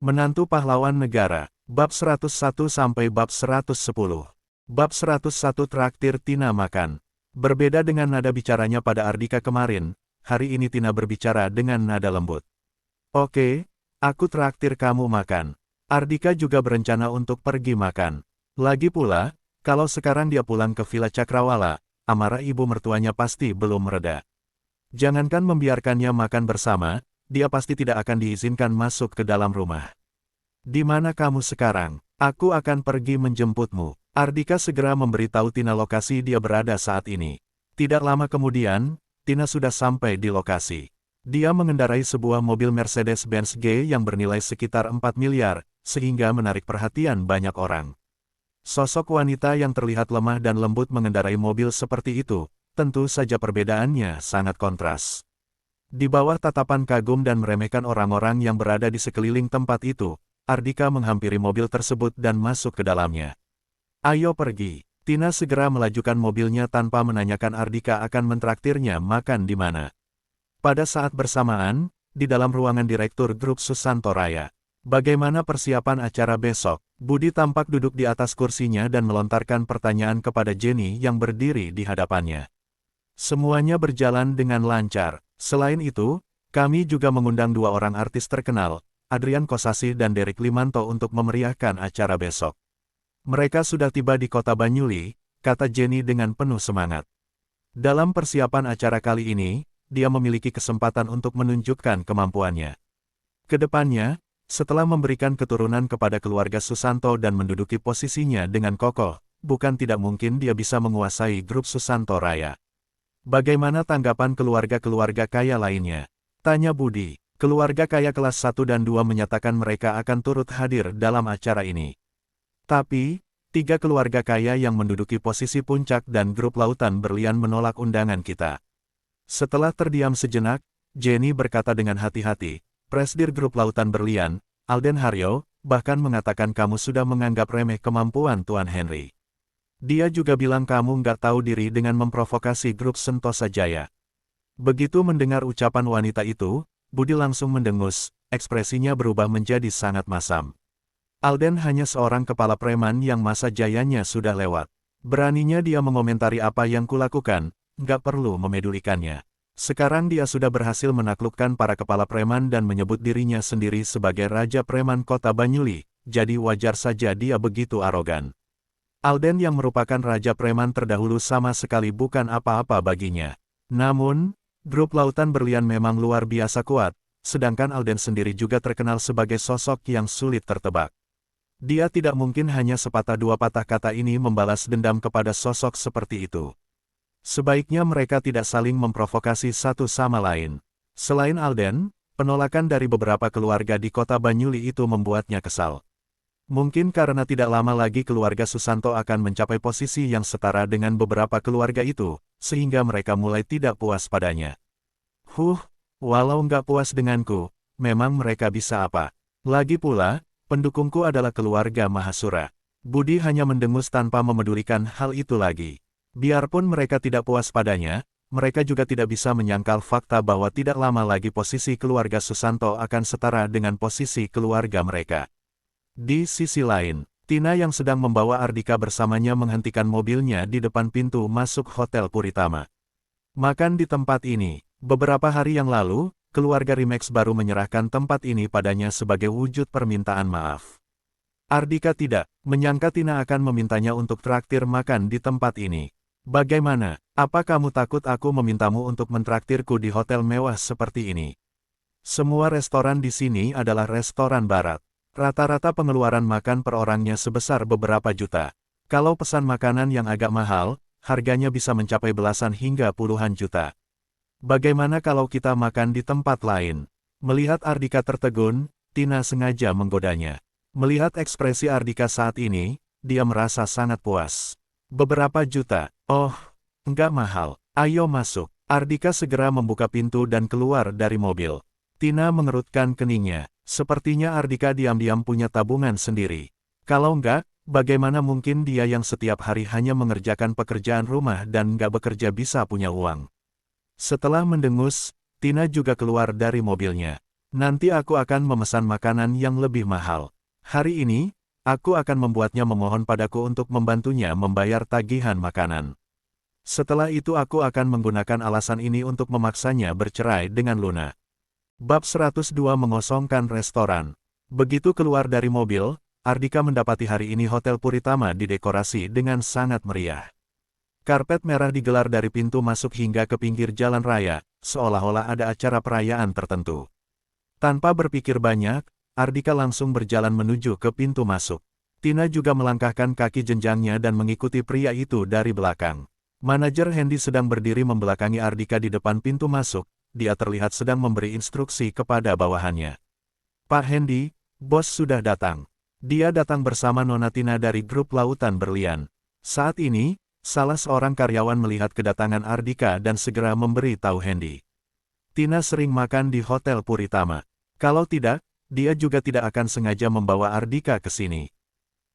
Menantu Pahlawan Negara, Bab 101 sampai Bab 110. Bab 101 Traktir Tina Makan. Berbeda dengan nada bicaranya pada Ardika kemarin, hari ini Tina berbicara dengan nada lembut. Oke, aku traktir kamu makan. Ardika juga berencana untuk pergi makan. Lagi pula, kalau sekarang dia pulang ke Villa Cakrawala, amarah ibu mertuanya pasti belum mereda. Jangankan membiarkannya makan bersama, dia pasti tidak akan diizinkan masuk ke dalam rumah. Di mana kamu sekarang? Aku akan pergi menjemputmu. Ardika segera memberitahu Tina lokasi dia berada saat ini. Tidak lama kemudian, Tina sudah sampai di lokasi. Dia mengendarai sebuah mobil Mercedes-Benz G yang bernilai sekitar 4 miliar, sehingga menarik perhatian banyak orang. Sosok wanita yang terlihat lemah dan lembut mengendarai mobil seperti itu, tentu saja perbedaannya sangat kontras. Di bawah tatapan kagum dan meremehkan orang-orang yang berada di sekeliling tempat itu, Ardika menghampiri mobil tersebut dan masuk ke dalamnya. Ayo pergi. Tina segera melajukan mobilnya tanpa menanyakan Ardika akan mentraktirnya makan di mana. Pada saat bersamaan, di dalam ruangan Direktur Grup Susanto Raya. Bagaimana persiapan acara besok? Budi tampak duduk di atas kursinya dan melontarkan pertanyaan kepada Jenny yang berdiri di hadapannya. Semuanya berjalan dengan lancar. Selain itu, kami juga mengundang dua orang artis terkenal, Adrian Kosasih dan Derek Limanto untuk memeriahkan acara besok. Mereka sudah tiba di kota Banyuli, kata Jenny dengan penuh semangat. Dalam persiapan acara kali ini, dia memiliki kesempatan untuk menunjukkan kemampuannya. Kedepannya, setelah memberikan keturunan kepada keluarga Susanto dan menduduki posisinya dengan kokoh, bukan tidak mungkin dia bisa menguasai grup Susanto Raya. Bagaimana tanggapan keluarga-keluarga kaya lainnya? Tanya Budi. Keluarga kaya kelas 1 dan 2 menyatakan mereka akan turut hadir dalam acara ini. Tapi, 3 keluarga kaya yang menduduki posisi puncak dan grup Lautan Berlian menolak undangan kita. Setelah terdiam sejenak, Jenny berkata dengan hati-hati, Presdir grup Lautan Berlian, Alden Haryo, bahkan mengatakan kamu sudah menganggap remeh kemampuan Tuan Henry. Dia juga bilang kamu nggak tahu diri dengan memprovokasi grup Sentosa Jaya. Begitu mendengar ucapan wanita itu, Budi langsung mendengus, ekspresinya berubah menjadi sangat masam. Alden hanya seorang kepala preman yang masa jayanya sudah lewat. Beraninya dia mengomentari apa yang kulakukan, nggak perlu memedulikannya. Sekarang dia sudah berhasil menaklukkan para kepala preman dan menyebut dirinya sendiri sebagai Raja Preman Kota Banyuli, jadi wajar saja dia begitu arogan. Alden yang merupakan Raja Preman terdahulu sama sekali bukan apa-apa baginya. Namun, grup Lautan Berlian memang luar biasa kuat, sedangkan Alden sendiri juga terkenal sebagai sosok yang sulit tertebak. Dia tidak mungkin hanya sepatah dua patah kata ini membalas dendam kepada sosok seperti itu. Sebaiknya mereka tidak saling memprovokasi satu sama lain. Selain Alden, penolakan dari beberapa keluarga di kota Banyuli itu membuatnya kesal. Mungkin karena tidak lama lagi keluarga Susanto akan mencapai posisi yang setara dengan beberapa keluarga itu, sehingga mereka mulai tidak puas padanya. Walau nggak puas denganku, memang mereka bisa apa? Lagi pula, pendukungku adalah keluarga Mahasura. Budi hanya mendengus tanpa memedulikan hal itu lagi. Biarpun mereka tidak puas padanya, mereka juga tidak bisa menyangkal fakta bahwa tidak lama lagi posisi keluarga Susanto akan setara dengan posisi keluarga mereka. Di sisi lain, Tina yang sedang membawa Ardika bersamanya menghentikan mobilnya di depan pintu masuk Hotel Puritama. Makan di tempat ini. Beberapa hari yang lalu, keluarga Rimex baru menyerahkan tempat ini padanya sebagai wujud permintaan maaf. Ardika tidak menyangka Tina akan memintanya untuk traktir makan di tempat ini. Bagaimana? Apa kamu takut aku memintamu untuk mentraktirku di hotel mewah seperti ini? Semua restoran di sini adalah restoran barat. Rata-rata pengeluaran makan per orangnya sebesar beberapa juta. Kalau pesan makanan yang agak mahal, harganya bisa mencapai belasan hingga puluhan juta. Bagaimana kalau kita makan di tempat lain? Melihat Ardika tertegun, Tina sengaja menggodanya. Melihat ekspresi Ardika saat ini, dia merasa sangat puas. Beberapa juta. Oh, enggak mahal. Ayo masuk. Ardika segera membuka pintu dan keluar dari mobil. Tina mengerutkan keningnya. Sepertinya Ardika diam-diam punya tabungan sendiri. Kalau enggak, bagaimana mungkin dia yang setiap hari hanya mengerjakan pekerjaan rumah dan enggak bekerja bisa punya uang? Setelah mendengus, Tina juga keluar dari mobilnya. Nanti aku akan memesan makanan yang lebih mahal. Hari ini, aku akan membuatnya memohon padaku untuk membantunya membayar tagihan makanan. Setelah itu aku akan menggunakan alasan ini untuk memaksanya bercerai dengan Luna. Bab 102 mengosongkan restoran. Begitu keluar dari mobil, Ardika mendapati hari ini Hotel Puritama didekorasi dengan sangat meriah. Karpet merah digelar dari pintu masuk hingga ke pinggir jalan raya, seolah-olah ada acara perayaan tertentu. Tanpa berpikir banyak, Ardika langsung berjalan menuju ke pintu masuk. Tina juga melangkahkan kaki jenjangnya dan mengikuti pria itu dari belakang. Manajer Hendy sedang berdiri membelakangi Ardika di depan pintu masuk, dia terlihat sedang memberi instruksi kepada bawahannya. Pak Hendy, bos sudah datang. Dia datang bersama Nona Tina dari grup Lautan Berlian. Saat ini, salah seorang karyawan melihat kedatangan Ardika dan segera memberi tahu Hendy. Tina sering makan di Hotel Puritama. Kalau tidak, dia juga tidak akan sengaja membawa Ardika ke sini.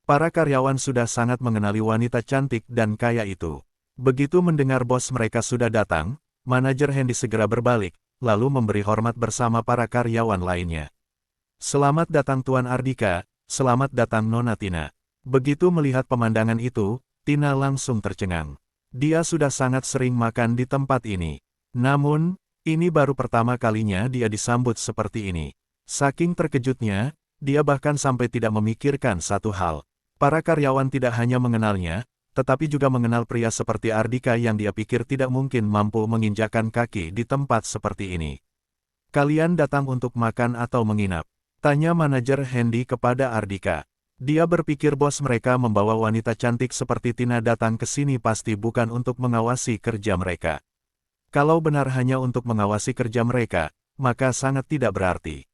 Para karyawan sudah sangat mengenali wanita cantik dan kaya itu. Begitu mendengar bos mereka sudah datang, manajer Hendy segera berbalik, lalu memberi hormat bersama para karyawan lainnya. Selamat datang Tuan Ardika, selamat datang Nona Tina. Begitu melihat pemandangan itu, Tina langsung tercengang. Dia sudah sangat sering makan di tempat ini. Namun, ini baru pertama kalinya dia disambut seperti ini. Saking terkejutnya, dia bahkan sampai tidak memikirkan satu hal. Para karyawan tidak hanya mengenalnya, tetapi juga mengenal pria seperti Ardika yang dia pikir tidak mungkin mampu menginjakkan kaki di tempat seperti ini. Kalian datang untuk makan atau menginap? Tanya manajer Hendy kepada Ardika. Dia berpikir bos mereka membawa wanita cantik seperti Tina datang ke sini pasti bukan untuk mengawasi kerja mereka. Kalau benar hanya untuk mengawasi kerja mereka, maka sangat tidak berarti.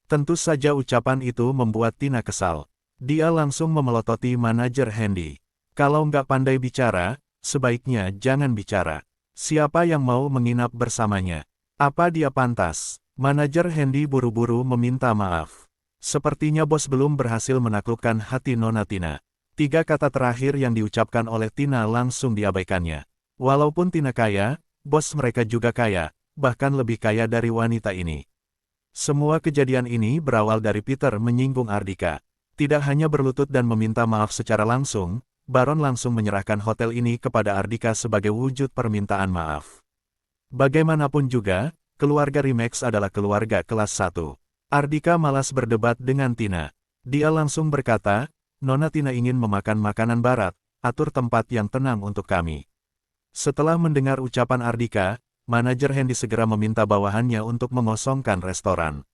Tentu saja ucapan itu membuat Tina kesal. Dia langsung memelototi manajer Hendy. Kalau nggak pandai bicara, sebaiknya jangan bicara. Siapa yang mau menginap bersamanya? Apa dia pantas? Manajer Hendy buru-buru meminta maaf. Sepertinya bos belum berhasil menaklukkan hati Nona Tina. 3 kata terakhir yang diucapkan oleh Tina langsung diabaikannya. Walaupun Tina kaya, bos mereka juga kaya, bahkan lebih kaya dari wanita ini. Semua kejadian ini berawal dari Peter menyinggung Ardika. Tidak hanya berlutut dan meminta maaf secara langsung, Baron langsung menyerahkan hotel ini kepada Ardika sebagai wujud permintaan maaf. Bagaimanapun juga, keluarga Remax adalah keluarga kelas 1. Ardika malas berdebat dengan Tina. Dia langsung berkata, Nona Tina ingin memakan makanan barat, atur tempat yang tenang untuk kami. Setelah mendengar ucapan Ardika, manajer Hendy segera meminta bawahannya untuk mengosongkan restoran.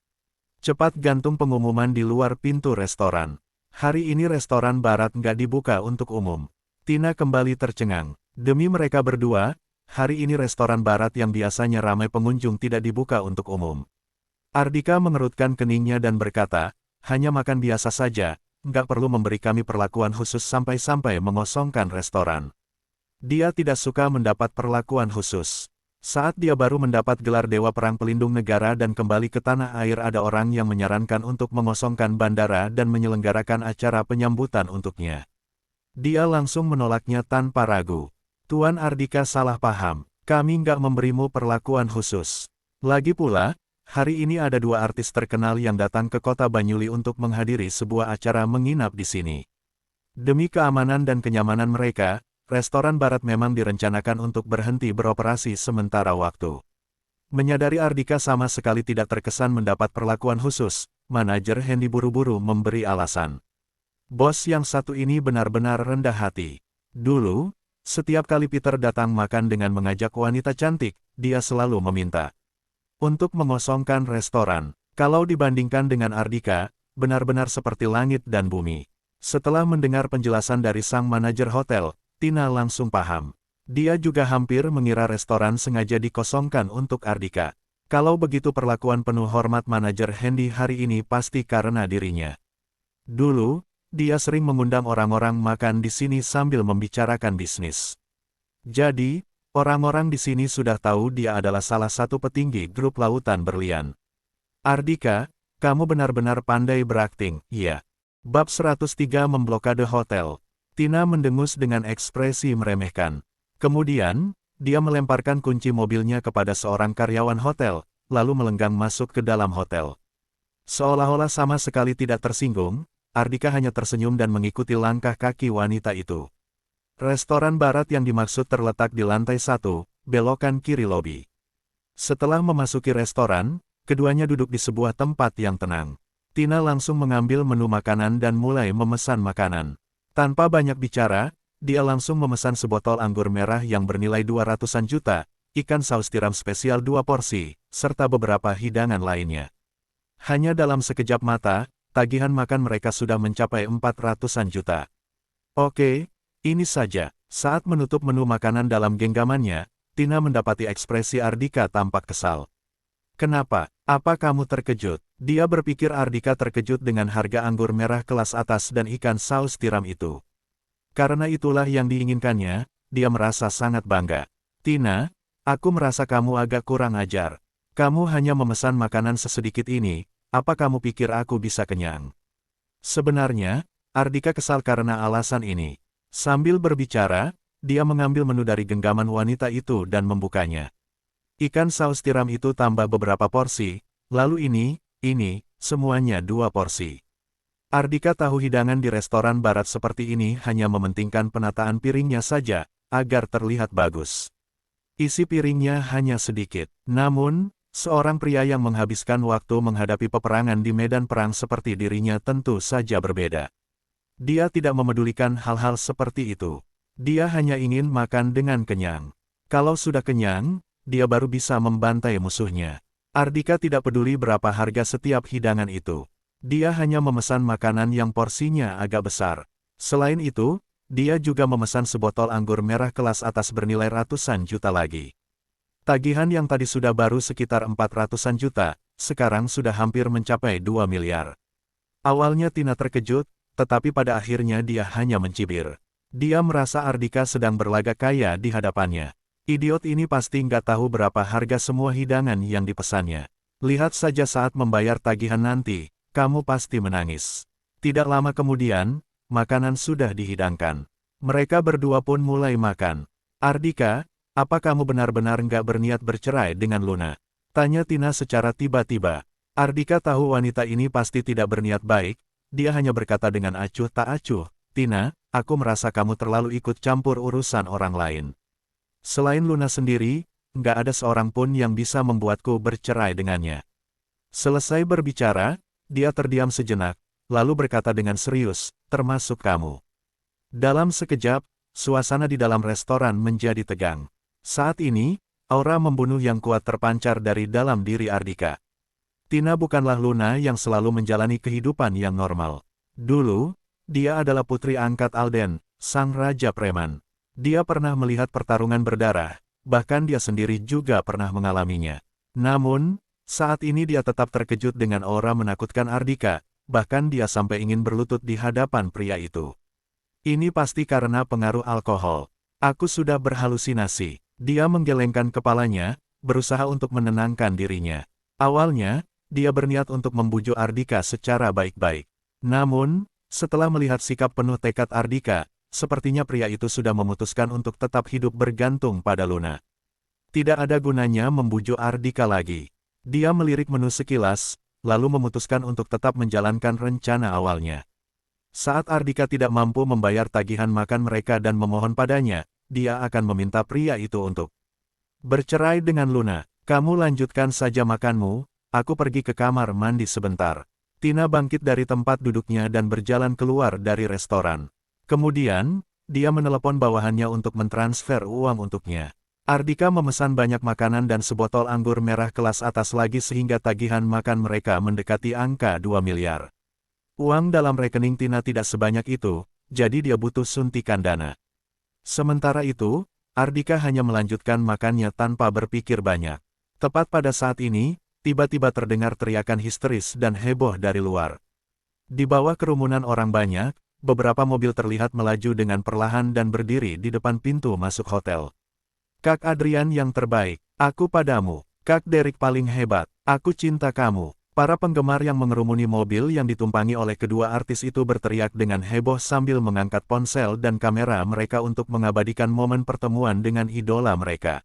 Cepat gantung pengumuman di luar pintu restoran. Hari ini restoran barat nggak dibuka untuk umum. Tina kembali tercengang. Demi mereka berdua, hari ini restoran barat yang biasanya ramai pengunjung tidak dibuka untuk umum. Ardika mengerutkan keningnya dan berkata, hanya makan biasa saja, nggak perlu memberi kami perlakuan khusus sampai-sampai mengosongkan restoran. Dia tidak suka mendapat perlakuan khusus. Saat dia baru mendapat gelar Dewa Perang Pelindung Negara dan kembali ke tanah air ada orang yang menyarankan untuk mengosongkan bandara dan menyelenggarakan acara penyambutan untuknya. Dia langsung menolaknya tanpa ragu. Tuan Ardika salah paham, kami nggak memberimu perlakuan khusus. Lagi pula, hari ini ada 2 artis terkenal yang datang ke kota Banyuli untuk menghadiri sebuah acara menginap di sini. Demi keamanan dan kenyamanan mereka, restoran barat memang direncanakan untuk berhenti beroperasi sementara waktu. Menyadari Ardika sama sekali tidak terkesan mendapat perlakuan khusus, manajer Hendy buru-buru memberi alasan. Bos yang satu ini benar-benar rendah hati. Dulu, setiap kali Peter datang makan dengan mengajak wanita cantik, dia selalu meminta untuk mengosongkan restoran. Kalau dibandingkan dengan Ardika, benar-benar seperti langit dan bumi. Setelah mendengar penjelasan dari sang manajer hotel, Tina langsung paham. Dia juga hampir mengira restoran sengaja dikosongkan untuk Ardika. Kalau begitu perlakuan penuh hormat manajer Hendy hari ini pasti karena dirinya. Dulu, dia sering mengundang orang-orang makan di sini sambil membicarakan bisnis. Jadi, orang-orang di sini sudah tahu dia adalah salah satu petinggi grup Lautan Berlian. Ardika, kamu benar-benar pandai berakting, iya. Bab 103 memblokade hotel. Tina mendengus dengan ekspresi meremehkan. Kemudian, dia melemparkan kunci mobilnya kepada seorang karyawan hotel, lalu melenggang masuk ke dalam hotel. Seolah-olah sama sekali tidak tersinggung, Ardika hanya tersenyum dan mengikuti langkah kaki wanita itu. Restoran barat yang dimaksud terletak di lantai 1, belokan kiri lobi. Setelah memasuki restoran, keduanya duduk di sebuah tempat yang tenang. Tina langsung mengambil menu makanan dan mulai memesan makanan. Tanpa banyak bicara, dia langsung memesan sebotol anggur merah yang bernilai 200-an juta, ikan saus tiram spesial 2 porsi, serta beberapa hidangan lainnya. Hanya dalam sekejap mata, tagihan makan mereka sudah mencapai 400-an juta. Oke, ini saja. Saat menutup menu makanan dalam genggamannya, Tina mendapati ekspresi Ardika tampak kesal. Kenapa? Apa kamu terkejut? Dia berpikir Ardika terkejut dengan harga anggur merah kelas atas dan ikan saus tiram itu. Karena itulah yang diinginkannya, dia merasa sangat bangga. Tina, aku merasa kamu agak kurang ajar. Kamu hanya memesan makanan sesedikit ini, apa kamu pikir aku bisa kenyang? Sebenarnya, Ardika kesal karena alasan ini. Sambil berbicara, dia mengambil menu dari genggaman wanita itu dan membukanya. Ikan saus tiram itu tambah beberapa porsi, lalu ini, semuanya 2 porsi. Ardika tahu hidangan di restoran barat seperti ini hanya mementingkan penataan piringnya saja, agar terlihat bagus. Isi piringnya hanya sedikit. Namun, seorang pria yang menghabiskan waktu menghadapi peperangan di medan perang seperti dirinya tentu saja berbeda. Dia tidak memedulikan hal-hal seperti itu. Dia hanya ingin makan dengan kenyang. Kalau sudah kenyang, dia baru bisa membantai musuhnya. Ardika tidak peduli berapa harga setiap hidangan itu. Dia hanya memesan makanan yang porsinya agak besar. Selain itu, dia juga memesan sebotol anggur merah kelas atas bernilai ratusan juta lagi. Tagihan yang tadi sudah baru sekitar 400-an juta, sekarang sudah hampir mencapai 2 miliar. Awalnya Tina terkejut, tetapi pada akhirnya dia hanya mencibir. Dia merasa Ardika sedang berlagak kaya di hadapannya. Idiot ini pasti nggak tahu berapa harga semua hidangan yang dipesannya. Lihat saja saat membayar tagihan nanti, kamu pasti menangis. Tidak lama kemudian, makanan sudah dihidangkan. Mereka berdua pun mulai makan. Ardika, apa kamu benar-benar nggak berniat bercerai dengan Luna? Tanya Tina secara tiba-tiba. Ardika tahu wanita ini pasti tidak berniat baik, dia hanya berkata dengan acuh tak acuh, Tina, aku merasa kamu terlalu ikut campur urusan orang lain. Selain Luna sendiri, nggak ada seorang pun yang bisa membuatku bercerai dengannya. Selesai berbicara, dia terdiam sejenak, lalu berkata dengan serius, termasuk kamu. Dalam sekejap, suasana di dalam restoran menjadi tegang. Saat ini, aura membunuh yang kuat terpancar dari dalam diri Ardika. Tina bukanlah Luna yang selalu menjalani kehidupan yang normal. Dulu, dia adalah putri angkat Alden, sang raja preman. Dia pernah melihat pertarungan berdarah, bahkan dia sendiri juga pernah mengalaminya. Namun, saat ini dia tetap terkejut dengan aura menakutkan Ardika, bahkan dia sampai ingin berlutut di hadapan pria itu. Ini pasti karena pengaruh alkohol. Aku sudah berhalusinasi. Dia menggelengkan kepalanya, berusaha untuk menenangkan dirinya. Awalnya, dia berniat untuk membujuk Ardika secara baik-baik. Namun, setelah melihat sikap penuh tekad Ardika, sepertinya pria itu sudah memutuskan untuk tetap hidup bergantung pada Luna. Tidak ada gunanya membujuk Ardika lagi. Dia melirik menu sekilas, lalu memutuskan untuk tetap menjalankan rencana awalnya. Saat Ardika tidak mampu membayar tagihan makan mereka dan memohon padanya, dia akan meminta pria itu untuk bercerai dengan Luna. Kamu lanjutkan saja makanmu, aku pergi ke kamar mandi sebentar. Tina bangkit dari tempat duduknya dan berjalan keluar dari restoran. Kemudian, dia menelepon bawahannya untuk mentransfer uang untuknya. Ardika memesan banyak makanan dan sebotol anggur merah kelas atas lagi sehingga tagihan makan mereka mendekati angka 2 miliar. Uang dalam rekening Tina tidak sebanyak itu, jadi dia butuh suntikan dana. Sementara itu, Ardika hanya melanjutkan makannya tanpa berpikir banyak. Tepat pada saat ini, tiba-tiba terdengar teriakan histeris dan heboh dari luar. Di bawah kerumunan orang banyak, beberapa mobil terlihat melaju dengan perlahan dan berdiri di depan pintu masuk hotel. Kak Adrian yang terbaik, aku padamu. Kak Derek paling hebat, aku cinta kamu. Para penggemar yang mengerumuni mobil yang ditumpangi oleh kedua artis itu berteriak dengan heboh sambil mengangkat ponsel dan kamera mereka untuk mengabadikan momen pertemuan dengan idola mereka.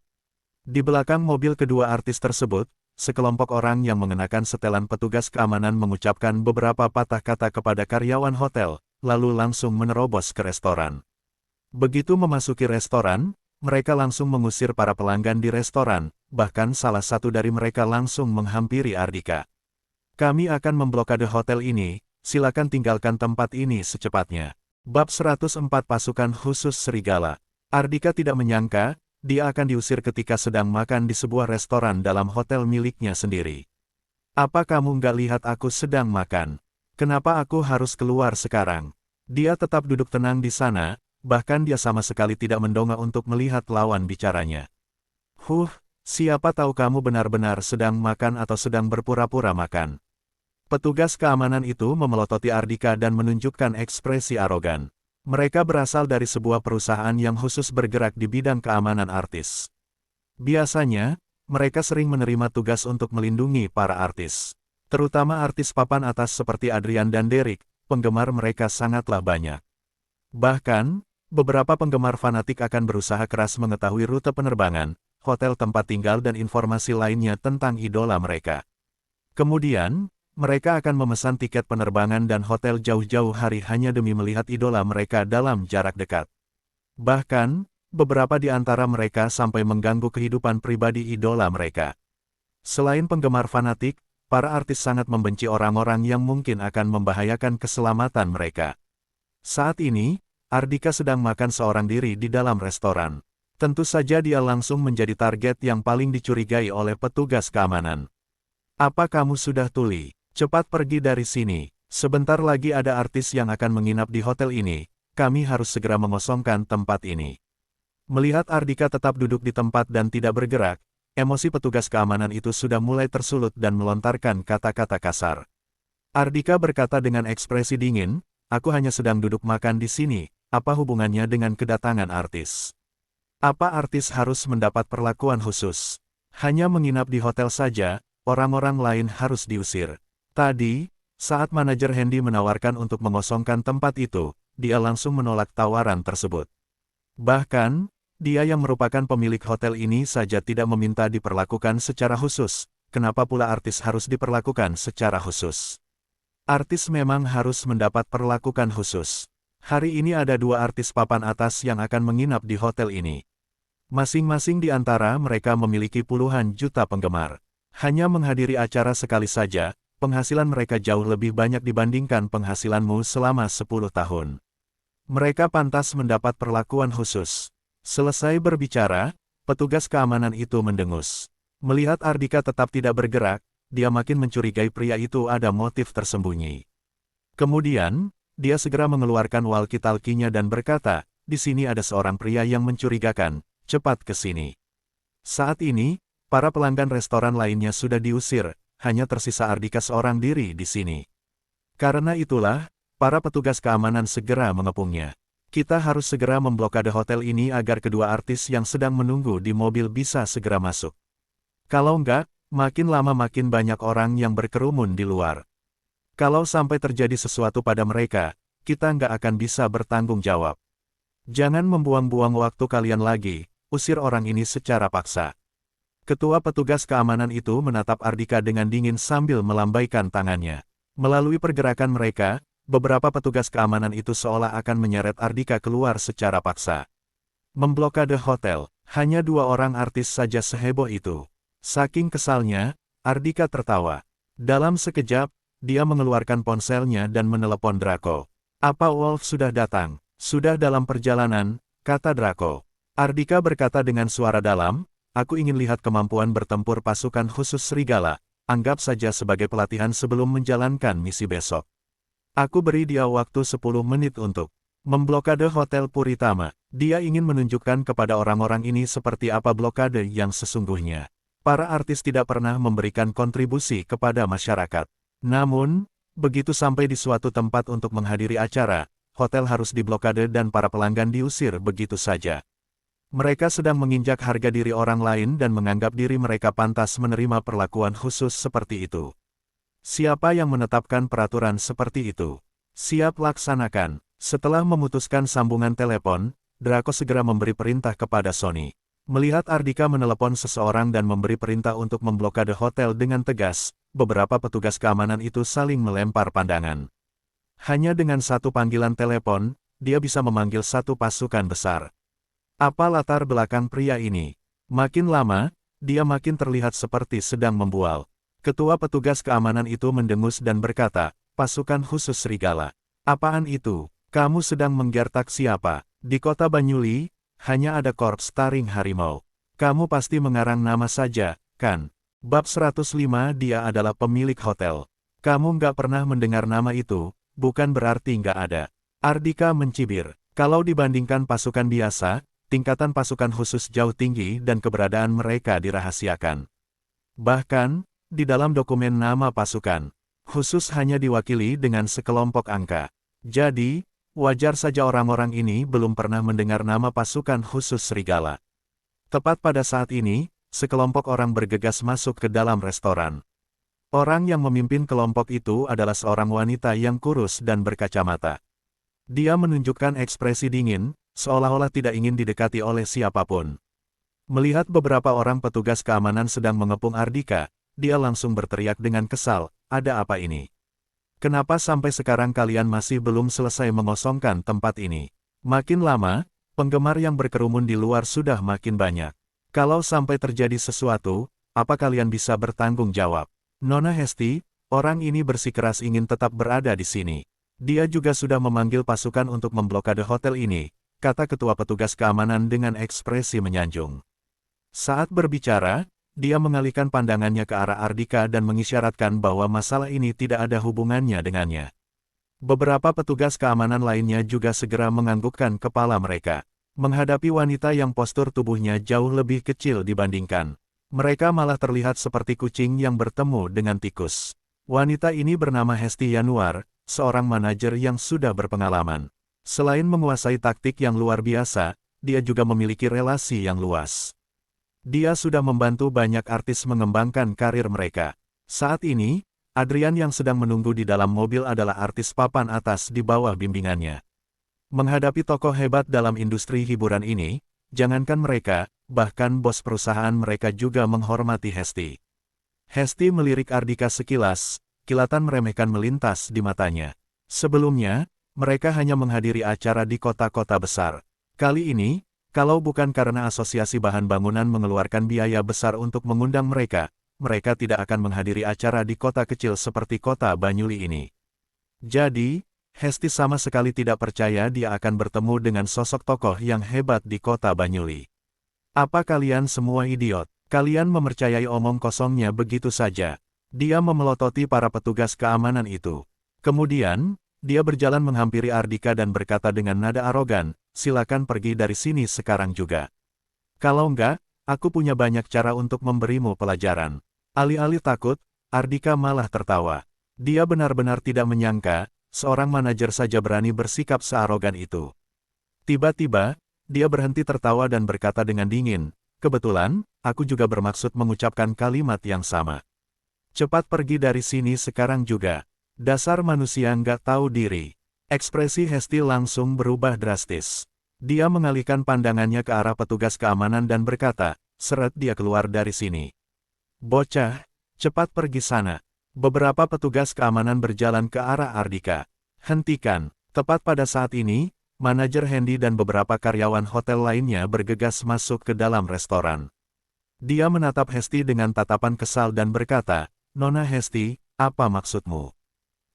Di belakang mobil kedua artis tersebut, sekelompok orang yang mengenakan setelan petugas keamanan mengucapkan beberapa patah kata kepada karyawan hotel, lalu langsung menerobos ke restoran. Begitu memasuki restoran, mereka langsung mengusir para pelanggan di restoran, bahkan salah satu dari mereka langsung menghampiri Ardika. Kami akan memblokade hotel ini, silakan tinggalkan tempat ini secepatnya. Bab 104 Pasukan Khusus Serigala. Ardika tidak menyangka, dia akan diusir ketika sedang makan di sebuah restoran dalam hotel miliknya sendiri. Apa kamu nggak lihat aku sedang makan? Kenapa aku harus keluar sekarang? Dia tetap duduk tenang di sana, bahkan dia sama sekali tidak mendongak untuk melihat lawan bicaranya. Siapa tahu kamu benar-benar sedang makan atau sedang berpura-pura makan. Petugas keamanan itu memelototi Ardika dan menunjukkan ekspresi arogan. Mereka berasal dari sebuah perusahaan yang khusus bergerak di bidang keamanan artis. Biasanya, mereka sering menerima tugas untuk melindungi para artis. Terutama artis papan atas seperti Adrian dan Derek, penggemar mereka sangatlah banyak. Bahkan, beberapa penggemar fanatik akan berusaha keras mengetahui rute penerbangan, hotel tempat tinggal dan informasi lainnya tentang idola mereka. Kemudian, mereka akan memesan tiket penerbangan dan hotel jauh-jauh hari hanya demi melihat idola mereka dalam jarak dekat. Bahkan, beberapa di antara mereka sampai mengganggu kehidupan pribadi idola mereka. Selain penggemar fanatik, para artis sangat membenci orang-orang yang mungkin akan membahayakan keselamatan mereka. Saat ini, Ardika sedang makan seorang diri di dalam restoran. Tentu saja dia langsung menjadi target yang paling dicurigai oleh petugas keamanan. Apa kamu sudah tuli? Cepat pergi dari sini. Sebentar lagi ada artis yang akan menginap di hotel ini. Kami harus segera mengosongkan tempat ini. Melihat Ardika tetap duduk di tempat dan tidak bergerak, emosi petugas keamanan itu sudah mulai tersulut dan melontarkan kata-kata kasar. Ardika berkata dengan ekspresi dingin, "Aku hanya sedang duduk makan di sini. Apa hubungannya dengan kedatangan artis? Apa artis harus mendapat perlakuan khusus? Hanya menginap di hotel saja, orang-orang lain harus diusir." Tadi, saat manajer Hendy menawarkan untuk mengosongkan tempat itu, dia langsung menolak tawaran tersebut. Bahkan, dia yang merupakan pemilik hotel ini saja tidak meminta diperlakukan secara khusus, kenapa pula artis harus diperlakukan secara khusus? Artis memang harus mendapat perlakukan khusus. Hari ini ada dua artis papan atas yang akan menginap di hotel ini. Masing-masing di antara mereka memiliki puluhan juta penggemar. Hanya menghadiri acara sekali saja, penghasilan mereka jauh lebih banyak dibandingkan penghasilanmu selama 10 tahun. Mereka pantas mendapat perlakuan khusus. Selesai berbicara, petugas keamanan itu mendengus. Melihat Ardika tetap tidak bergerak, dia makin mencurigai pria itu ada motif tersembunyi. Kemudian, dia segera mengeluarkan walkie-talkie-nya dan berkata, "Di sini ada seorang pria yang mencurigakan, cepat ke sini." Saat ini, para pelanggan restoran lainnya sudah diusir, hanya tersisa Ardika seorang diri di sini. Karena itulah, para petugas keamanan segera mengepungnya. Kita harus segera memblokade hotel ini agar kedua artis yang sedang menunggu di mobil bisa segera masuk. Kalau enggak, makin lama makin banyak orang yang berkerumun di luar. Kalau sampai terjadi sesuatu pada mereka, kita nggak akan bisa bertanggung jawab. Jangan membuang-buang waktu kalian lagi, usir orang ini secara paksa. Ketua petugas keamanan itu menatap Ardika dengan dingin sambil melambaikan tangannya. Melalui pergerakan mereka, beberapa petugas keamanan itu seolah akan menyeret Ardika keluar secara paksa. Memblokade hotel, hanya dua orang artis saja seheboh itu. Saking kesalnya, Ardika tertawa. Dalam sekejap, dia mengeluarkan ponselnya dan menelepon Draco. "Apa Wolf sudah datang?" "Sudah dalam perjalanan," kata Draco. Ardika berkata dengan suara dalam, "Aku ingin lihat kemampuan bertempur pasukan khusus serigala, anggap saja sebagai pelatihan sebelum menjalankan misi besok. Aku beri dia waktu 10 menit untuk memblokade Hotel Puritama." Dia ingin menunjukkan kepada orang-orang ini seperti apa blokade yang sesungguhnya. Para artis tidak pernah memberikan kontribusi kepada masyarakat. Namun, begitu sampai di suatu tempat untuk menghadiri acara, hotel harus diblokade dan para pelanggan diusir begitu saja. Mereka sedang menginjak harga diri orang lain dan menganggap diri mereka pantas menerima perlakuan khusus seperti itu. Siapa yang menetapkan peraturan seperti itu? Siap laksanakan. Setelah memutuskan sambungan telepon, Draco segera memberi perintah kepada Sony. Melihat Ardika menelepon seseorang dan memberi perintah untuk memblokade hotel dengan tegas, beberapa petugas keamanan itu saling melempar pandangan. Hanya dengan satu panggilan telepon, dia bisa memanggil satu pasukan besar. Apa latar belakang pria ini? Makin lama, dia makin terlihat seperti sedang membual. Ketua petugas keamanan itu mendengus dan berkata, "Pasukan khusus serigala. Apaan itu? Kamu sedang menggertak siapa? Di kota Banyuli, hanya ada korps taring harimau. Kamu pasti mengarang nama saja, kan? Bab 105 dia adalah pemilik hotel. Kamu nggak pernah mendengar nama itu, bukan berarti nggak ada." Ardika mencibir. Kalau dibandingkan pasukan biasa, tingkatan pasukan khusus jauh tinggi dan keberadaan mereka dirahasiakan. Bahkan, di dalam dokumen nama pasukan khusus hanya diwakili dengan sekelompok angka. Jadi, wajar saja orang-orang ini belum pernah mendengar nama pasukan khusus serigala. Tepat pada saat ini, sekelompok orang bergegas masuk ke dalam restoran. Orang yang memimpin kelompok itu adalah seorang wanita yang kurus dan berkacamata. Dia menunjukkan ekspresi dingin, seolah-olah tidak ingin didekati oleh siapapun. Melihat beberapa orang petugas keamanan sedang mengepung Ardika, dia langsung berteriak dengan kesal, "Ada apa ini? Kenapa sampai sekarang kalian masih belum selesai mengosongkan tempat ini?" Makin lama, penggemar yang berkerumun di luar sudah makin banyak. Kalau sampai terjadi sesuatu, apa kalian bisa bertanggung jawab? Nona Hesti, orang ini bersikeras ingin tetap berada di sini. Dia juga sudah memanggil pasukan untuk memblokade hotel ini, kata ketua petugas keamanan dengan ekspresi menyanjung. Saat berbicara, dia mengalihkan pandangannya ke arah Ardika dan mengisyaratkan bahwa masalah ini tidak ada hubungannya dengannya. Beberapa petugas keamanan lainnya juga segera menganggukkan kepala mereka. Menghadapi wanita yang postur tubuhnya jauh lebih kecil dibandingkan. Mereka malah terlihat seperti kucing yang bertemu dengan tikus. Wanita ini bernama Hesti Yanuar, seorang manajer yang sudah berpengalaman. Selain menguasai taktik yang luar biasa, dia juga memiliki relasi yang luas. Dia sudah membantu banyak artis mengembangkan karir mereka. Saat ini, Adrian yang sedang menunggu di dalam mobil adalah artis papan atas di bawah bimbingannya. Menghadapi tokoh hebat dalam industri hiburan ini, jangankan mereka, bahkan bos perusahaan mereka juga menghormati Hesti. Hesti melirik Ardika sekilas, kilatan meremehkan melintas di matanya. Sebelumnya, mereka hanya menghadiri acara di kota-kota besar. Kali ini, kalau bukan karena asosiasi bahan bangunan mengeluarkan biaya besar untuk mengundang mereka, mereka tidak akan menghadiri acara di kota kecil seperti kota Banyuli ini. Jadi, Hesti sama sekali tidak percaya dia akan bertemu dengan sosok tokoh yang hebat di kota Banyuli. Apa kalian semua idiot? Kalian mempercayai omong kosongnya begitu saja. Dia memelototi para petugas keamanan itu. Kemudian, dia berjalan menghampiri Ardika dan berkata dengan nada arogan, "Silakan pergi dari sini sekarang juga. Kalau enggak, aku punya banyak cara untuk memberimu pelajaran." Alih-alih takut, Ardika malah tertawa. Dia benar-benar tidak menyangka, seorang manajer saja berani bersikap searogan itu. Tiba-tiba, dia berhenti tertawa dan berkata dengan dingin, "Kebetulan, aku juga bermaksud mengucapkan kalimat yang sama. Cepat pergi dari sini sekarang juga. Dasar manusia nggak tahu diri." Ekspresi Hesti langsung berubah drastis. Dia mengalihkan pandangannya ke arah petugas keamanan dan berkata, "Seret dia keluar dari sini. Bocah, cepat pergi sana." Beberapa petugas keamanan berjalan ke arah Ardika. "Hentikan." Tepat pada saat ini, manajer Hendy dan beberapa karyawan hotel lainnya bergegas masuk ke dalam restoran. Dia menatap Hesti dengan tatapan kesal dan berkata, "Nona Hesti, apa maksudmu?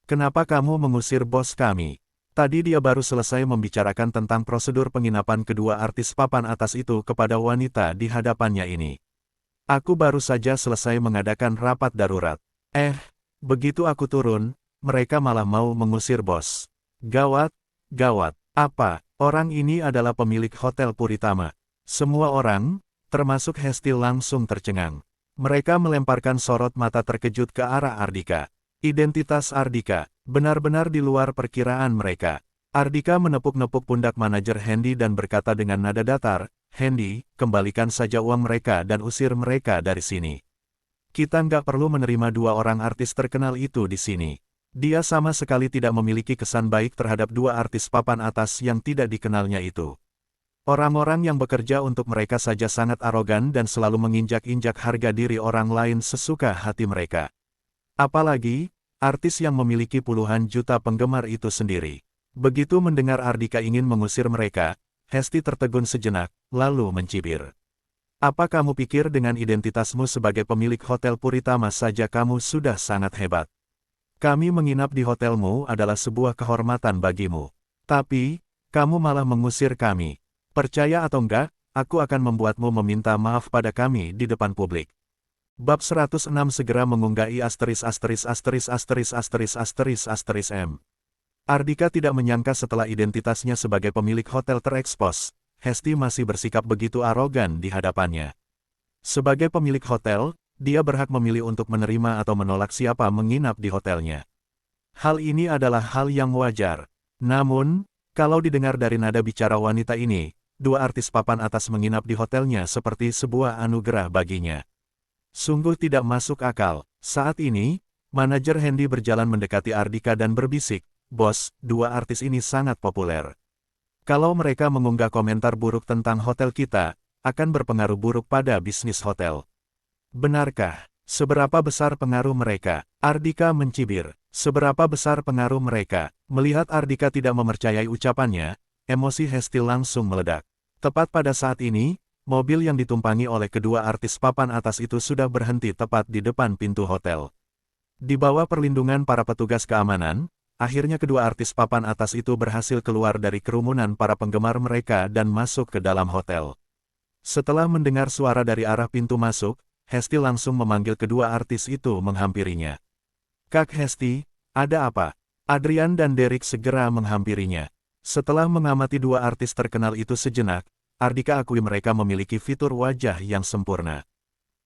Kenapa kamu mengusir bos kami?" Tadi dia baru selesai membicarakan tentang prosedur penginapan kedua artis papan atas itu kepada wanita di hadapannya ini. "Aku baru saja selesai mengadakan rapat darurat. Begitu aku turun, mereka malah mau mengusir bos. Gawat, gawat. Apa, orang ini adalah pemilik Hotel Puritama?" Semua orang, termasuk Hesti langsung tercengang. Mereka melemparkan sorot mata terkejut ke arah Ardika. Identitas Ardika, benar-benar di luar perkiraan mereka. Ardika menepuk-nepuk pundak manajer Hendy dan berkata dengan nada datar, "Hendy, kembalikan saja uang mereka dan usir mereka dari sini. Kita nggak perlu menerima dua orang artis terkenal itu di sini." Dia sama sekali tidak memiliki kesan baik terhadap dua artis papan atas yang tidak dikenalnya itu. Orang-orang yang bekerja untuk mereka saja sangat arogan dan selalu menginjak-injak harga diri orang lain sesuka hati mereka. Apalagi, artis yang memiliki puluhan juta penggemar itu sendiri. Begitu mendengar Ardhika ingin mengusir mereka, Hesti tertegun sejenak, lalu mencibir. Apa kamu pikir dengan identitasmu sebagai pemilik Hotel Puritama saja kamu sudah sangat hebat? Kami menginap di hotelmu adalah sebuah kehormatan bagimu. Tapi, kamu malah mengusir kami. Percaya atau enggak, aku akan membuatmu meminta maaf pada kami di depan publik. Bab 106 segera mengunggahi ****M. Ardhika tidak menyangka setelah identitasnya sebagai pemilik hotel terekspos, Hesti masih bersikap begitu arogan di hadapannya. Sebagai pemilik hotel, dia berhak memilih untuk menerima atau menolak siapa menginap di hotelnya. Hal ini adalah hal yang wajar. Namun, kalau didengar dari nada bicara wanita ini, dua artis papan atas menginap di hotelnya seperti sebuah anugerah baginya. Sungguh tidak masuk akal. Saat ini, manajer Hendy berjalan mendekati Ardhika dan berbisik, "Bos, dua artis ini sangat populer. Kalau mereka mengunggah komentar buruk tentang hotel kita, akan berpengaruh buruk pada bisnis hotel. Benarkah? Seberapa besar pengaruh mereka?" Ardhika mencibir. Seberapa besar pengaruh mereka? Melihat Ardhika tidak mempercayai ucapannya, emosi Hesti langsung meledak. Tepat pada saat ini, mobil yang ditumpangi oleh kedua artis papan atas itu sudah berhenti tepat di depan pintu hotel. Di bawah perlindungan para petugas keamanan, akhirnya kedua artis papan atas itu berhasil keluar dari kerumunan para penggemar mereka dan masuk ke dalam hotel. Setelah mendengar suara dari arah pintu masuk, Hesti langsung memanggil kedua artis itu menghampirinya. "Kak Hesti, ada apa?" Adrian dan Derek segera menghampirinya. Setelah mengamati dua artis terkenal itu sejenak, Ardhika akui mereka memiliki fitur wajah yang sempurna.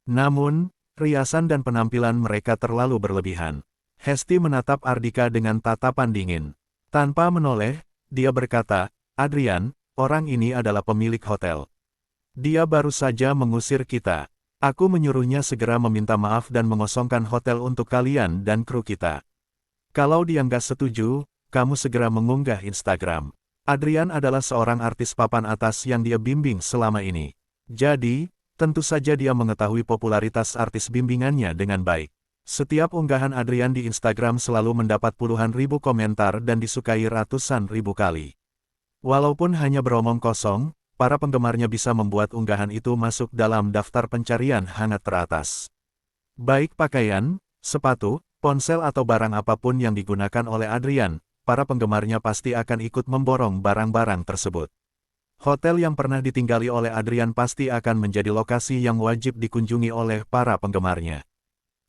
Namun, riasan dan penampilan mereka terlalu berlebihan. Hesti menatap Ardhika dengan tatapan dingin. Tanpa menoleh, dia berkata, "Adrian, orang ini adalah pemilik hotel. Dia baru saja mengusir kita. Aku menyuruhnya segera meminta maaf dan mengosongkan hotel untuk kalian dan kru kita. Kalau dia nggak setuju, kamu segera mengunggah Instagram." Adrian adalah seorang artis papan atas yang dia bimbing selama ini. Jadi, tentu saja dia mengetahui popularitas artis bimbingannya dengan baik. Setiap unggahan Adrian di Instagram selalu mendapat puluhan ribu komentar dan disukai ratusan ribu kali. Walaupun hanya beromong kosong, para penggemarnya bisa membuat unggahan itu masuk dalam daftar pencarian hangat teratas. Baik pakaian, sepatu, ponsel atau barang apapun yang digunakan oleh Adrian, para penggemarnya pasti akan ikut memborong barang-barang tersebut. Hotel yang pernah ditinggali oleh Adrian pasti akan menjadi lokasi yang wajib dikunjungi oleh para penggemarnya.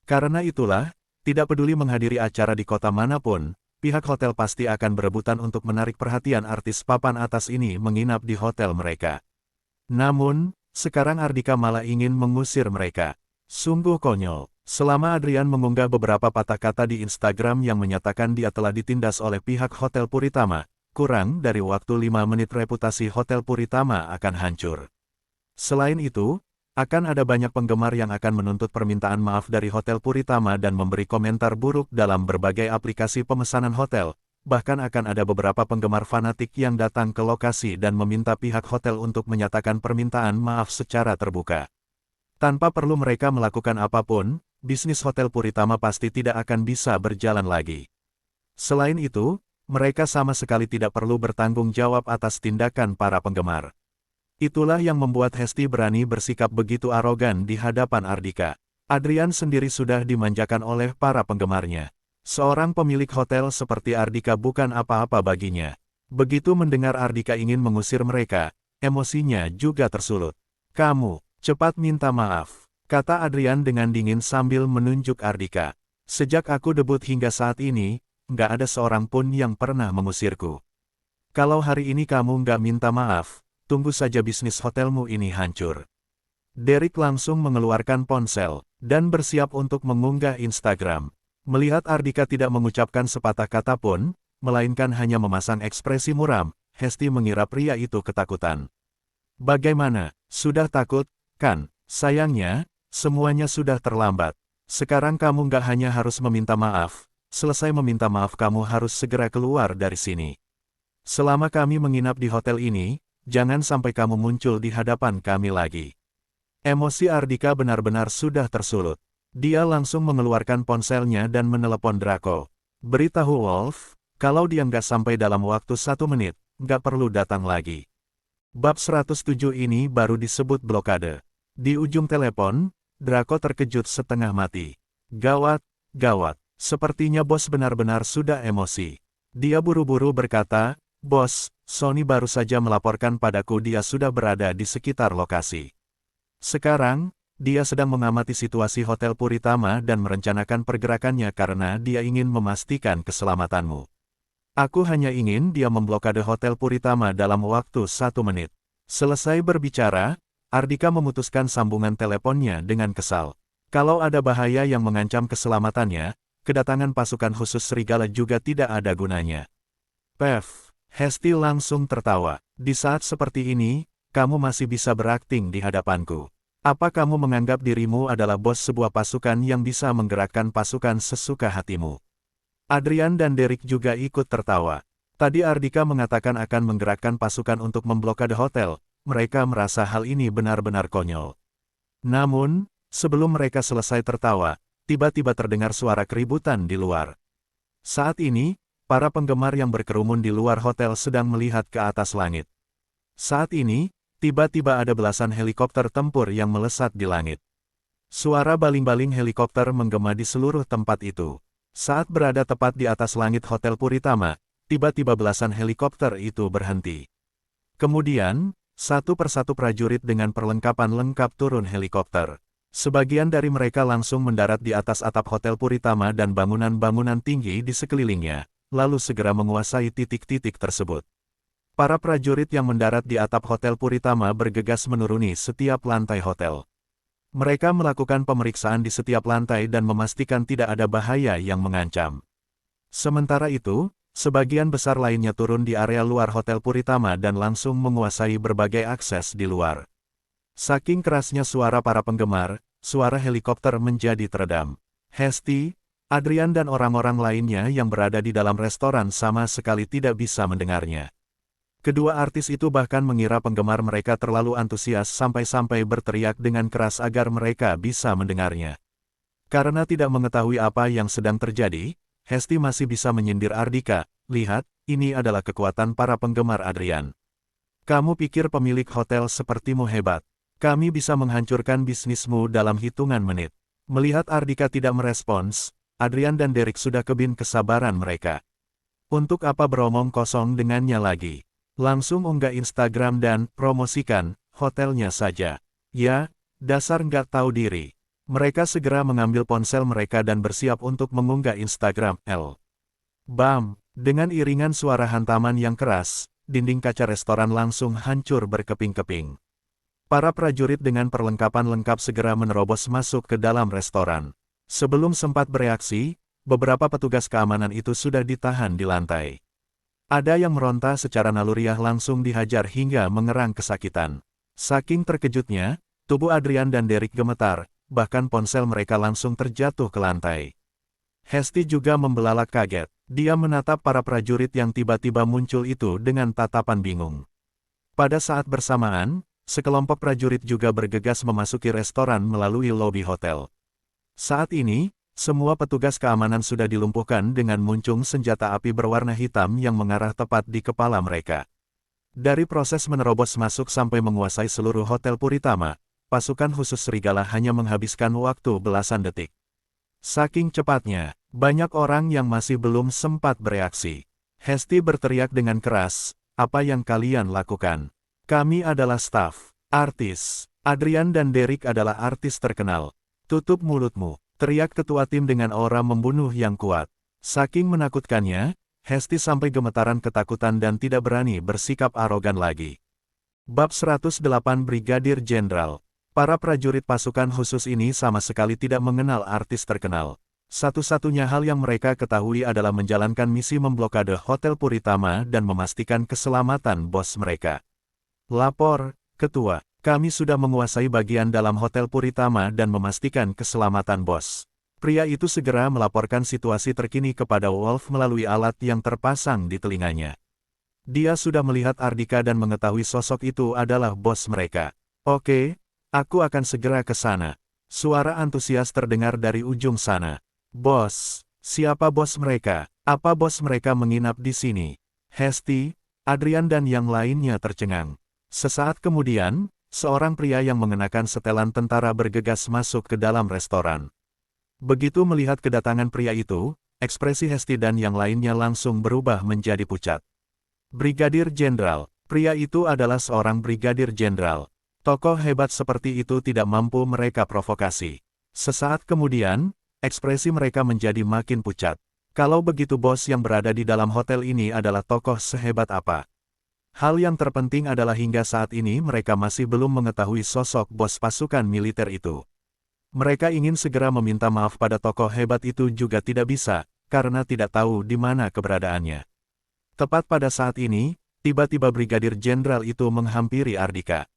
Karena itulah, tidak peduli menghadiri acara di kota manapun, pihak hotel pasti akan berebutan untuk menarik perhatian artis papan atas ini menginap di hotel mereka. Namun, sekarang Ardhika malah ingin mengusir mereka. Sungguh konyol. Selama Adrian mengunggah beberapa patah kata di Instagram yang menyatakan dia telah ditindas oleh pihak Hotel Puritama, kurang dari waktu 5 menit reputasi Hotel Puritama akan hancur. Selain itu, akan ada banyak penggemar yang akan menuntut permintaan maaf dari Hotel Puritama dan memberi komentar buruk dalam berbagai aplikasi pemesanan hotel. Bahkan akan ada beberapa penggemar fanatik yang datang ke lokasi dan meminta pihak hotel untuk menyatakan permintaan maaf secara terbuka. Tanpa perlu mereka melakukan apapun, bisnis Hotel Puritama pasti tidak akan bisa berjalan lagi. Selain itu, mereka sama sekali tidak perlu bertanggung jawab atas tindakan para penggemar. Itulah yang membuat Hesti berani bersikap begitu arogan di hadapan Ardhika. Adrian sendiri sudah dimanjakan oleh para penggemarnya. Seorang pemilik hotel seperti Ardhika bukan apa-apa baginya. Begitu mendengar Ardhika ingin mengusir mereka, emosinya juga tersulut. "Kamu, cepat minta maaf," kata Adrian dengan dingin sambil menunjuk Ardhika. "Sejak aku debut hingga saat ini, nggak ada seorang pun yang pernah mengusirku. Kalau hari ini kamu nggak minta maaf, tunggu saja bisnis hotelmu ini hancur." Derek langsung mengeluarkan ponsel dan bersiap untuk mengunggah Instagram. Melihat Ardhika tidak mengucapkan sepatah kata pun, melainkan hanya memasang ekspresi muram, Hesti mengira pria itu ketakutan. "Bagaimana, sudah takut, kan? Sayangnya, semuanya sudah terlambat. Sekarang kamu nggak hanya harus meminta maaf, selesai meminta maaf kamu harus segera keluar dari sini. Selama kami menginap di hotel ini, jangan sampai kamu muncul di hadapan kami lagi. Emosi Ardika benar-benar sudah tersulut. Dia langsung mengeluarkan ponselnya dan menelepon Draco. Beritahu Wolf, kalau dia nggak sampai dalam waktu 1 menit, nggak perlu datang lagi. Bab 107 ini baru disebut blokade. Di ujung telepon, Draco terkejut setengah mati. Gawat, gawat. Sepertinya bos benar-benar sudah emosi. Dia buru-buru berkata, "Bos, Sony baru saja melaporkan padaku dia sudah berada di sekitar lokasi. Sekarang, dia sedang mengamati situasi Hotel Puritama dan merencanakan pergerakannya karena dia ingin memastikan keselamatanmu. Aku hanya ingin dia memblokade Hotel Puritama dalam waktu 1 menit." Selesai berbicara, Ardika memutuskan sambungan teleponnya dengan kesal. Kalau ada bahaya yang mengancam keselamatannya, kedatangan pasukan khusus serigala juga tidak ada gunanya. Pev, Hesti langsung tertawa. Di saat seperti ini, kamu masih bisa berakting di hadapanku. Apa kamu menganggap dirimu adalah bos sebuah pasukan yang bisa menggerakkan pasukan sesuka hatimu? Adrian dan Derek juga ikut tertawa. Tadi Ardika mengatakan akan menggerakkan pasukan untuk memblokade hotel. Mereka merasa hal ini benar-benar konyol. Namun, sebelum mereka selesai tertawa, tiba-tiba terdengar suara keributan di luar. Saat ini, para penggemar yang berkerumun di luar hotel sedang melihat ke atas langit. Saat ini, tiba-tiba ada belasan helikopter tempur yang melesat di langit. Suara baling-baling helikopter menggema di seluruh tempat itu. Saat berada tepat di atas langit Hotel Puritama, tiba-tiba belasan helikopter itu berhenti. Kemudian, satu persatu prajurit dengan perlengkapan lengkap turun helikopter. Sebagian dari mereka langsung mendarat di atas atap Hotel Puritama dan bangunan-bangunan tinggi di sekelilingnya, lalu segera menguasai titik-titik tersebut. Para prajurit yang mendarat di atap Hotel Puritama bergegas menuruni setiap lantai hotel. Mereka melakukan pemeriksaan di setiap lantai dan memastikan tidak ada bahaya yang mengancam. Sementara itu, sebagian besar lainnya turun di area luar Hotel Puritama dan langsung menguasai berbagai akses di luar. Saking kerasnya suara para penggemar, suara helikopter menjadi teredam. Hesti, Adrian dan orang-orang lainnya yang berada di dalam restoran sama sekali tidak bisa mendengarnya. Kedua artis itu bahkan mengira penggemar mereka terlalu antusias sampai-sampai berteriak dengan keras agar mereka bisa mendengarnya. Karena tidak mengetahui apa yang sedang terjadi, Hesti masih bisa menyindir Ardika, "Lihat, ini adalah kekuatan para penggemar Adrian. Kamu pikir pemilik hotel sepertimu hebat? Kami bisa menghancurkan bisnismu dalam hitungan menit." Melihat Ardika tidak merespons, Adrian dan Derek sudah kebin kesabaran mereka. Untuk apa beromong kosong dengannya lagi? Langsung unggah Instagram dan promosikan hotelnya saja. Ya, dasar nggak tahu diri. Mereka segera mengambil ponsel mereka dan bersiap untuk mengunggah Instagram. Bam! Dengan iringan suara hantaman yang keras, dinding kaca restoran langsung hancur berkeping-keping. Para prajurit dengan perlengkapan lengkap segera menerobos masuk ke dalam restoran. Sebelum sempat bereaksi, beberapa petugas keamanan itu sudah ditahan di lantai. Ada yang meronta secara naluriah langsung dihajar hingga mengerang kesakitan. Saking terkejutnya, tubuh Adrian dan Derek gemetar, bahkan ponsel mereka langsung terjatuh ke lantai. Hesti juga membelalak kaget. Dia menatap para prajurit yang tiba-tiba muncul itu dengan tatapan bingung. Pada saat bersamaan, sekelompok prajurit juga bergegas memasuki restoran melalui lobi hotel. Saat ini, semua petugas keamanan sudah dilumpuhkan dengan muncung senjata api berwarna hitam yang mengarah tepat di kepala mereka. Dari proses menerobos masuk sampai menguasai seluruh Hotel Puritama, pasukan khusus serigala hanya menghabiskan waktu belasan detik. Saking cepatnya, banyak orang yang masih belum sempat bereaksi. Hesti berteriak dengan keras, "Apa yang kalian lakukan? Kami adalah staf, artis. Adrian dan Derek adalah artis terkenal. Tutup mulutmu," teriak ketua tim dengan aura membunuh yang kuat. Saking menakutkannya, Hesti sampai gemetaran ketakutan dan tidak berani bersikap arogan lagi. Bab 108 Brigadir Jenderal. Para prajurit pasukan khusus ini sama sekali tidak mengenal artis terkenal. Satu-satunya hal yang mereka ketahui adalah menjalankan misi memblokade Hotel Puritama dan memastikan keselamatan bos mereka. "Lapor, Ketua. Kami sudah menguasai bagian dalam Hotel Puritama dan memastikan keselamatan bos." Pria itu segera melaporkan situasi terkini kepada Wolf melalui alat yang terpasang di telinganya. Dia sudah melihat Ardika dan mengetahui sosok itu adalah bos mereka. Oke, aku akan segera ke sana. Suara antusias terdengar dari ujung sana. Bos, siapa bos mereka? Apa bos mereka menginap di sini? Hesti, Adrian dan yang lainnya tercengang. Sesaat kemudian, seorang pria yang mengenakan setelan tentara bergegas masuk ke dalam restoran. Begitu melihat kedatangan pria itu, ekspresi Hesti dan yang lainnya langsung berubah menjadi pucat. Brigadir Jenderal, pria itu adalah seorang brigadir jenderal. Tokoh hebat seperti itu tidak mampu mereka provokasi. Sesaat kemudian, ekspresi mereka menjadi makin pucat. Kalau begitu bos yang berada di dalam hotel ini adalah tokoh sehebat apa? Hal yang terpenting adalah hingga saat ini mereka masih belum mengetahui sosok bos pasukan militer itu. Mereka ingin segera meminta maaf pada tokoh hebat itu juga tidak bisa, karena tidak tahu di mana keberadaannya. Tepat pada saat ini, tiba-tiba Brigadir Jenderal itu menghampiri Ardika.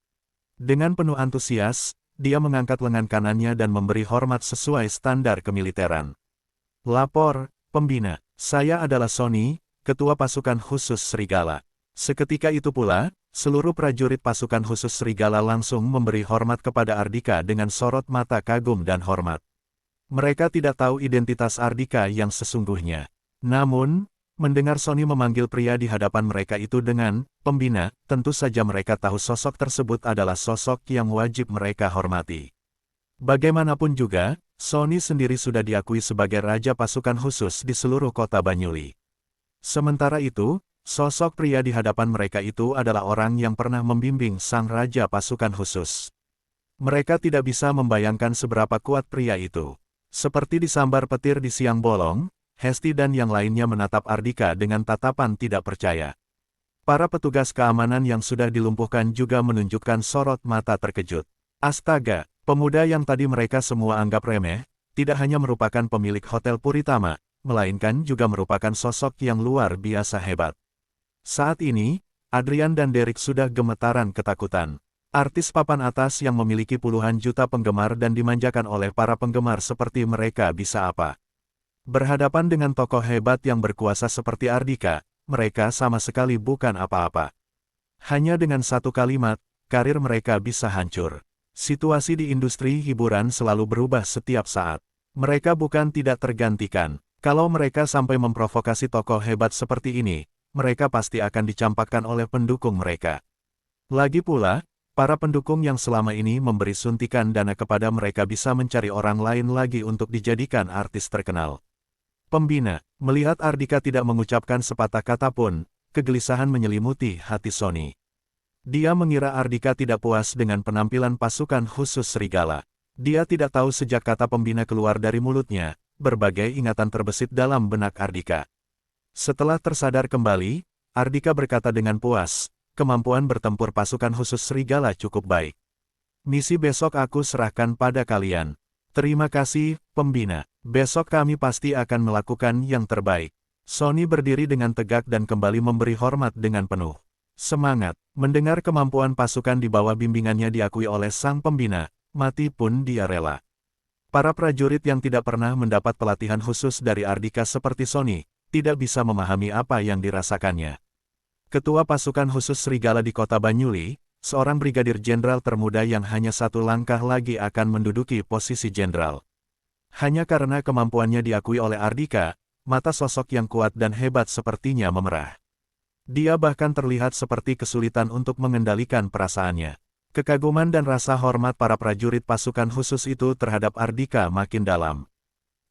Dengan penuh antusias, dia mengangkat lengan kanannya dan memberi hormat sesuai standar kemiliteran. Lapor, Pembina, saya adalah Sony, Ketua Pasukan Khusus Serigala. Seketika itu pula, seluruh prajurit pasukan khusus Serigala langsung memberi hormat kepada Ardika dengan sorot mata kagum dan hormat. Mereka tidak tahu identitas Ardika yang sesungguhnya. Namun, mendengar Sony memanggil pria di hadapan mereka itu dengan Pembina, tentu saja mereka tahu sosok tersebut adalah sosok yang wajib mereka hormati. Bagaimanapun juga, Sony sendiri sudah diakui sebagai raja pasukan khusus di seluruh kota Banyuli. Sementara itu, sosok pria di hadapan mereka itu adalah orang yang pernah membimbing sang raja pasukan khusus. Mereka tidak bisa membayangkan seberapa kuat pria itu. Seperti disambar petir di siang bolong, Hesti dan yang lainnya menatap Ardika dengan tatapan tidak percaya. Para petugas keamanan yang sudah dilumpuhkan juga menunjukkan sorot mata terkejut. Astaga, pemuda yang tadi mereka semua anggap remeh, tidak hanya merupakan pemilik Hotel Puritama, melainkan juga merupakan sosok yang luar biasa hebat. Saat ini, Adrian dan Derek sudah gemetaran ketakutan. Artis papan atas yang memiliki puluhan juta penggemar dan dimanjakan oleh para penggemar seperti mereka bisa apa? Berhadapan dengan tokoh hebat yang berkuasa seperti Ardika, mereka sama sekali bukan apa-apa. Hanya dengan satu kalimat, karir mereka bisa hancur. Situasi di industri hiburan selalu berubah setiap saat. Mereka bukan tidak tergantikan. Kalau mereka sampai memprovokasi tokoh hebat seperti ini, mereka pasti akan dicampakkan oleh pendukung mereka. Lagi pula, para pendukung yang selama ini memberi suntikan dana kepada mereka bisa mencari orang lain lagi untuk dijadikan artis terkenal. Pembina, melihat Ardika tidak mengucapkan sepatah kata pun, kegelisahan menyelimuti hati Sony. Dia mengira Ardika tidak puas dengan penampilan pasukan khusus Serigala. Dia tidak tahu sejak kata pembina keluar dari mulutnya, berbagai ingatan terbesit dalam benak Ardika. Setelah tersadar kembali, Ardika berkata dengan puas, kemampuan bertempur pasukan khusus Serigala cukup baik. Misi besok aku serahkan pada kalian. Terima kasih, Pembina. Besok kami pasti akan melakukan yang terbaik. Sony berdiri dengan tegak dan kembali memberi hormat dengan penuh semangat. Mendengar kemampuan pasukan di bawah bimbingannya diakui oleh sang pembina, mati pun dia rela. Para prajurit yang tidak pernah mendapat pelatihan khusus dari Ardika seperti Sony, tidak bisa memahami apa yang dirasakannya. Ketua pasukan khusus Serigala di kota Banyuli, seorang brigadir jenderal termuda yang hanya satu langkah lagi akan menduduki posisi jenderal. Hanya karena kemampuannya diakui oleh Ardika, mata sosok yang kuat dan hebat sepertinya memerah. Dia bahkan terlihat seperti kesulitan untuk mengendalikan perasaannya. Kekaguman dan rasa hormat para prajurit pasukan khusus itu terhadap Ardika makin dalam.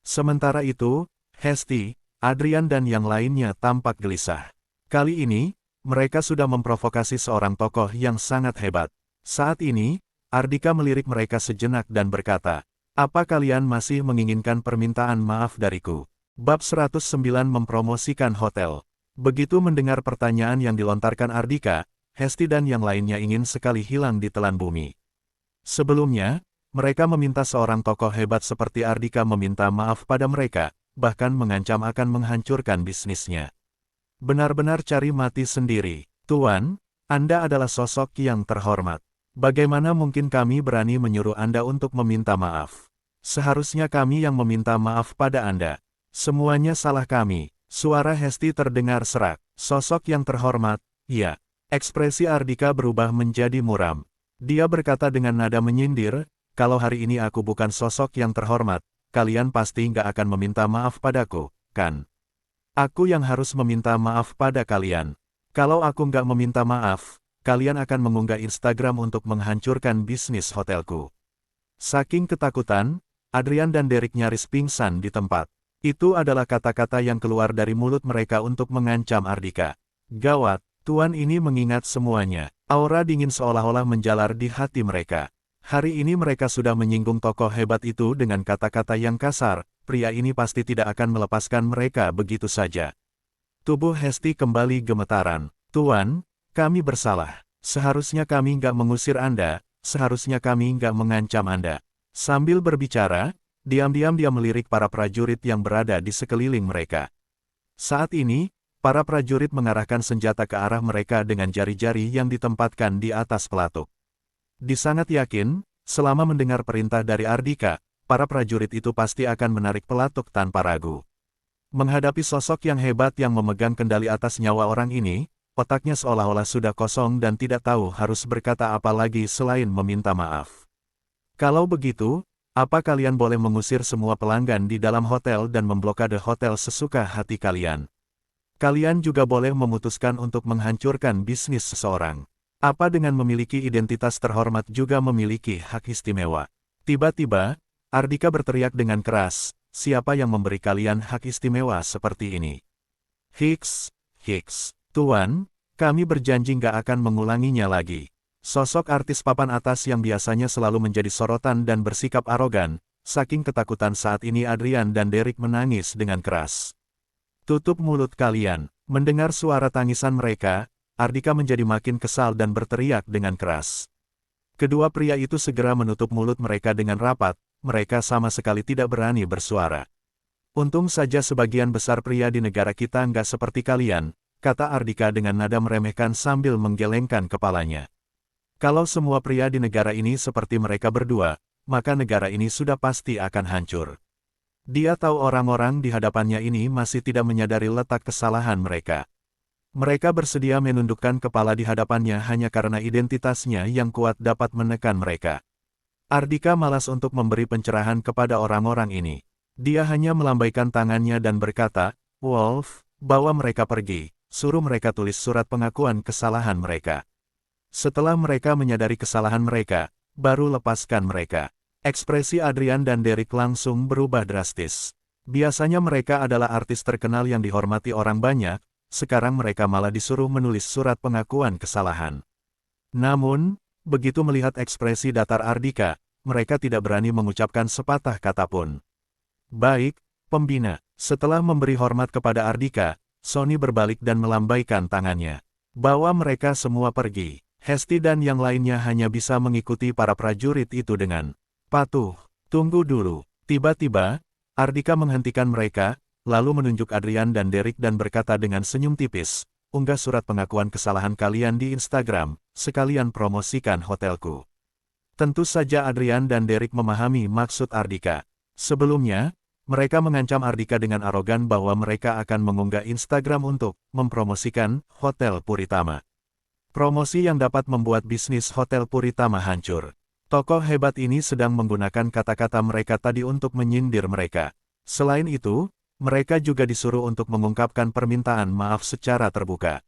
Sementara itu, Hesti, Adrian dan yang lainnya tampak gelisah. Kali ini, mereka sudah memprovokasi seorang tokoh yang sangat hebat. Saat ini, Ardika melirik mereka sejenak dan berkata, apa kalian masih menginginkan permintaan maaf dariku? Bab 109 mempromosikan hotel. Begitu mendengar pertanyaan yang dilontarkan Ardika, Hesti dan yang lainnya ingin sekali hilang di telan bumi. Sebelumnya, mereka meminta seorang tokoh hebat seperti Ardika meminta maaf pada mereka, bahkan mengancam akan menghancurkan bisnisnya. Benar-benar cari mati sendiri. Tuan, Anda adalah sosok yang terhormat. Bagaimana mungkin kami berani menyuruh Anda untuk meminta maaf? Seharusnya kami yang meminta maaf pada Anda. Semuanya salah kami. Suara Hesti terdengar serak. Sosok yang terhormat, ya. Ekspresi Ardika berubah menjadi muram. Dia berkata dengan nada menyindir, kalau hari ini aku bukan sosok yang terhormat, kalian pasti nggak akan meminta maaf padaku, kan? Aku yang harus meminta maaf pada kalian. Kalau aku nggak meminta maaf, kalian akan mengunggah Instagram untuk menghancurkan bisnis hotelku. Saking ketakutan, Adrian dan Derek nyaris pingsan di tempat. Itu adalah kata-kata yang keluar dari mulut mereka untuk mengancam Ardika. Gawat, tuan ini mengingat semuanya. Aura dingin seolah-olah menjalar di hati mereka. Hari ini mereka sudah menyinggung tokoh hebat itu dengan kata-kata yang kasar. Pria ini pasti tidak akan melepaskan mereka begitu saja. Tubuh Hesti kembali gemetaran. Tuan, kami bersalah. Seharusnya kami nggak mengusir Anda, seharusnya kami nggak mengancam Anda. Sambil berbicara, diam-diam dia melirik para prajurit yang berada di sekeliling mereka. Saat ini, para prajurit mengarahkan senjata ke arah mereka dengan jari-jari yang ditempatkan di atas pelatuk. Dia sangat yakin, selama mendengar perintah dari Ardika, para prajurit itu pasti akan menarik pelatuk tanpa ragu. Menghadapi sosok yang hebat yang memegang kendali atas nyawa orang ini, otaknya seolah-olah sudah kosong dan tidak tahu harus berkata apa lagi selain meminta maaf. Kalau begitu, apa kalian boleh mengusir semua pelanggan di dalam hotel dan memblokade hotel sesuka hati kalian? Kalian juga boleh memutuskan untuk menghancurkan bisnis seseorang. Apa dengan memiliki identitas terhormat juga memiliki hak istimewa? Tiba-tiba, Ardika berteriak dengan keras, siapa yang memberi kalian hak istimewa seperti ini? Hicks, Tuan, kami berjanji nggak akan mengulanginya lagi. Sosok artis papan atas yang biasanya selalu menjadi sorotan dan bersikap arogan, saking ketakutan saat ini Adrian dan Derek menangis dengan keras. Tutup mulut kalian. Mendengar suara tangisan mereka, Ardika menjadi makin kesal dan berteriak dengan keras. Kedua pria itu segera menutup mulut mereka dengan rapat. Mereka sama sekali tidak berani bersuara. Untung saja sebagian besar pria di negara kita nggak seperti kalian, kata Ardika dengan nada meremehkan sambil menggelengkan kepalanya. Kalau semua pria di negara ini seperti mereka berdua, maka negara ini sudah pasti akan hancur. Dia tahu orang-orang di hadapannya ini masih tidak menyadari letak kesalahan mereka. Mereka bersedia menundukkan kepala di hadapannya hanya karena identitasnya yang kuat dapat menekan mereka. Ardika malas untuk memberi pencerahan kepada orang-orang ini. Dia hanya melambaikan tangannya dan berkata, Wolf, bawa mereka pergi, suruh mereka tulis surat pengakuan kesalahan mereka. Setelah mereka menyadari kesalahan mereka, baru lepaskan mereka. Ekspresi Adrian dan Derek langsung berubah drastis. Biasanya mereka adalah artis terkenal yang dihormati orang banyak, sekarang mereka malah disuruh menulis surat pengakuan kesalahan. Namun, begitu melihat ekspresi datar Ardika, mereka tidak berani mengucapkan sepatah kata pun. Baik, pembina. Setelah memberi hormat kepada Ardika, Sony berbalik dan melambaikan tangannya. Bawa mereka semua pergi. Hesti dan yang lainnya hanya bisa mengikuti para prajurit itu dengan patuh. Tunggu dulu. Tiba-tiba, Ardika menghentikan mereka, lalu menunjuk Adrian dan Derek dan berkata dengan senyum tipis, unggah surat pengakuan kesalahan kalian di Instagram, sekalian promosikan hotelku. Tentu saja Adrian dan Derek memahami maksud Ardika. Sebelumnya, mereka mengancam Ardika dengan arogan bahwa mereka akan mengunggah Instagram untuk mempromosikan Hotel Puritama. Promosi yang dapat membuat bisnis Hotel Puritama hancur. Tokoh hebat ini sedang menggunakan kata-kata mereka tadi untuk menyindir mereka. Selain itu, mereka juga disuruh untuk mengungkapkan permintaan maaf secara terbuka.